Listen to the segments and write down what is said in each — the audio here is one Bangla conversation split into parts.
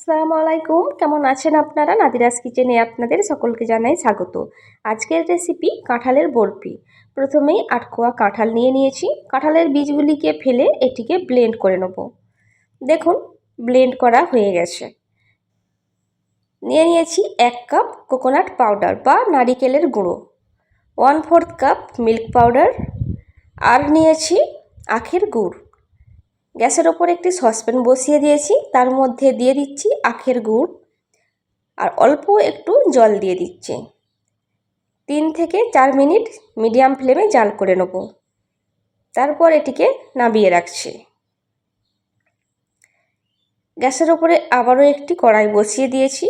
আসসালামু আলাইকুম, কেমন আছেন আপনারা? নাদিরাস কিচেনে আপনাদের সকলকে জানাই স্বাগত। আজকের রেসিপি কাঁঠালের বরফি। প্রথমেই আটকোয়া কাঁঠাল নিয়েছি। কাঁঠালের বীজগুলিকে ফেলে এটিকে ব্লেন্ড করে নেব। দেখুন, ব্লেন্ড করা হয়ে গেছে। নিয়েছি 1 কাপ কোকোনাট পাউডার বা নারিকেলের গুঁড়ো, 1/4 কাপ মিল্ক পাউডার, আর নিয়েছি আখের গুড়। গ্যাসের ওপর একটি সসপ্যান বসিয়ে দিয়েছি, তার মধ্যে দিয়ে দিচ্ছি আখের গুড় আর অল্প একটু জল দিয়ে দিচ্ছি। 3 থেকে 4 মিনিট মিডিয়াম ফ্লেমে জাল করে নেব। তারপর এটিকে নামিয়ে রাখছি। গ্যাসের ওপরে আবারও একটি কড়াই বসিয়ে দিয়েছি।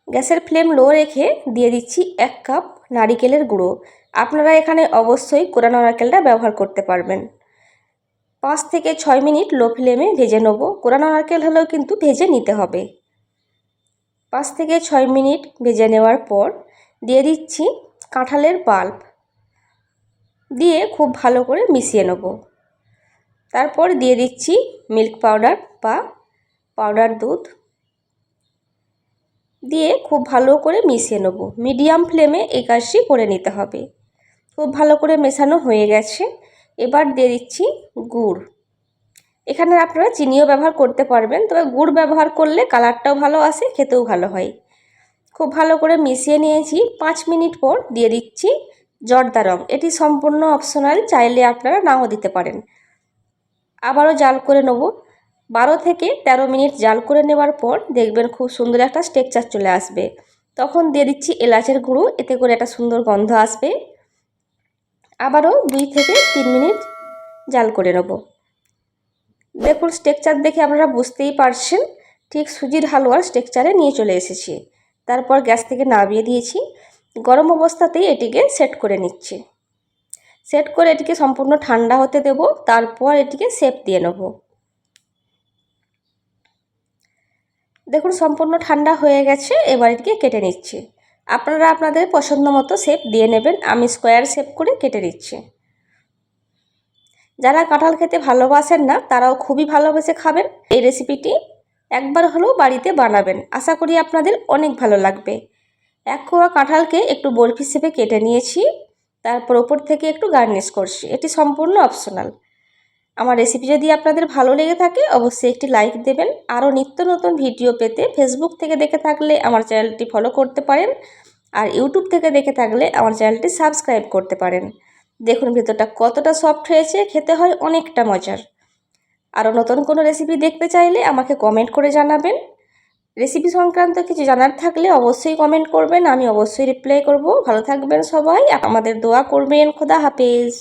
গ্যাসের ফ্লেম লো রেখে দিয়ে দিচ্ছি 1 কাপ নারিকেলের গুঁড়ো। আপনারা এখানে অবশ্যই কোরানো নারকেলটা ব্যবহার করতে পারবেন। 5 থেকে 6 মিনিট লো ফ্লেমে ভেজে নেব। কোরানো নারকেল হলেও কিন্তু ভেজে নিতে হবে। 5 থেকে 6 মিনিট ভেজে নেওয়ার পর দিয়ে দিচ্ছি কাঁঠালের পাল্প, দিয়ে খুব ভালো করে মিশিয়ে নেব। তারপর দিয়ে দিচ্ছি মিল্ক পাউডার বা পাউডার দুধ, দিয়ে খুব ভালো করে মিশিয়ে নেব। মিডিয়াম ফ্লেমে এই কাজটি করে নিতে হবে। খুব ভালো করে মেশানো হয়ে গেছে। এবার দিয়ে দিচ্ছি গুড়। এখানে আপনারা চিনিও ব্যবহার করতে পারবেন, তবে গুড় ব্যবহার করলে কালারটাও ভালো আসে, খেতেও ভালো হয়। খুব ভালো করে মিশিয়ে নিয়েছি। 5 মিনিট পর দিয়ে দিচ্ছি জর্দা রং। এটি সম্পূর্ণ অপশনাল, চাইলে আপনারা নাও দিতে পারেন। আবারও জাল করে নেব। 12 থেকে 13 মিনিট জাল করে নেওয়ার পর দেখবেন খুব সুন্দর একটা টেক্সচার চলে আসবে। তখন দিয়ে দিচ্ছি এলাচের গুঁড়ো, এতে করে একটা সুন্দর গন্ধ আসবে। আবারও 2 থেকে 3 মিনিট জাল করে নেব। দেখুন, টেক্সচার দেখে আপনারা বুঝতেই পারছেন, ঠিক সুজির হালুয়ার টেক্সচারে নিয়ে চলে এসেছি। তারপর গ্যাস থেকে নামিয়ে দিয়েছি। গরম অবস্থাতেই এটিকে সেট করে নিচ্ছি। সেট করে এটিকে সম্পূর্ণ ঠান্ডা হতে দেব। তারপর এটিকে শেপ দিয়ে নেব। দেখুন, সম্পূর্ণ ঠান্ডা হয়ে গেছে। এবার এটিকে কেটে নিচ্ছি। আপনারা আপনাদের পছন্দ মতো শেপ দিয়ে নেবেন। আমি স্কোয়ার শেপ করে কেটে নিচ্ছি। যারা কাঁঠাল খেতে ভালোবাসেন না, তারাও খুবই ভালোবেসে খাবেন। এই রেসিপিটি একবার হলেও বাড়িতে বানাবেন, আশা করি আপনাদের অনেক ভালো লাগবে। 1 কোয়া কাঁঠালকে একটু বরফি শেপে কেটে নিয়েছি। তারপর ওপর থেকে একটু গার্নিশ করছি। এটি সম্পূর্ণ অপশনাল। আমার রেসিপি যদি আপনাদের ভালো লেগে থাকে অবশ্যই একটি লাইক দেবেন। আরও নিত্য নতুন ভিডিও পেতে ফেসবুক থেকে দেখে থাকলে আমার চ্যানেলটি ফলো করতে পারেন, আর ইউটিউব থেকে দেখে থাকলে আমার চ্যানেলটি সাবস্ক্রাইব করতে পারেন। দেখুন ভেতরটা কতটা সফট হয়েছে, খেতে হয় অনেকটা মজার। আরও নতুন কোনো রেসিপি দেখতে চাইলে আমাকে কমেন্ট করে জানাবেন। রেসিপি সংক্রান্ত কিছু জানার থাকলে অবশ্যই কমেন্ট করবেন, আমি অবশ্যই রিপ্লাই করব। ভালো থাকবেন সবাই, আমাদের দোয়া করবেন। খোদা হাফেজ।